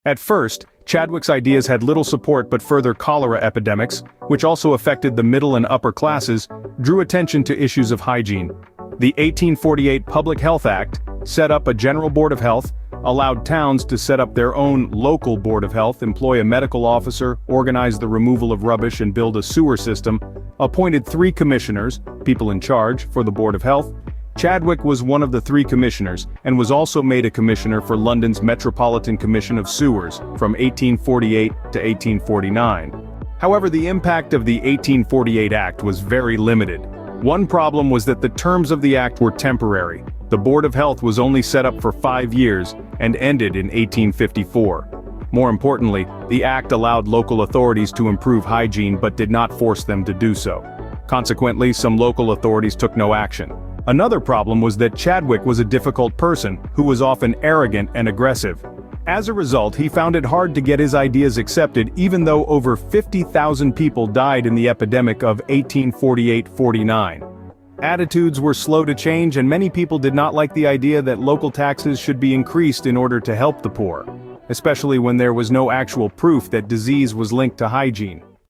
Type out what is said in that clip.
At first, Chadwick's ideas had little support, but further cholera epidemics, which also affected the middle and upper classes, drew attention to issues of hygiene. The 1848 Public Health Act set up a general board of health, allowed towns to set up their own local board of health, employ a medical officer, organize the removal of rubbish and build a sewer system, appointed 3 commissioners, people in charge, for the board of health. Chadwick was one of the 3 commissioners, and was also made a commissioner for London's Metropolitan Commission of Sewers, from 1848 to 1849. However, the impact of the 1848 Act was very limited. One problem was that the terms of the act were temporary. The Board of Health was only set up for 5 years, and ended in 1854. More importantly, the act allowed local authorities to improve hygiene but did not force them to do so. Consequently, some local authorities took no action. Another problem was that Chadwick was a difficult person, who was often arrogant and aggressive. As a result, he found it hard to get his ideas accepted, even though over 50,000 people died in the epidemic of 1848-49. Attitudes were slow to change, and many people did not like the idea that local taxes should be increased in order to help the poor, especially when there was no actual proof that disease was linked to hygiene.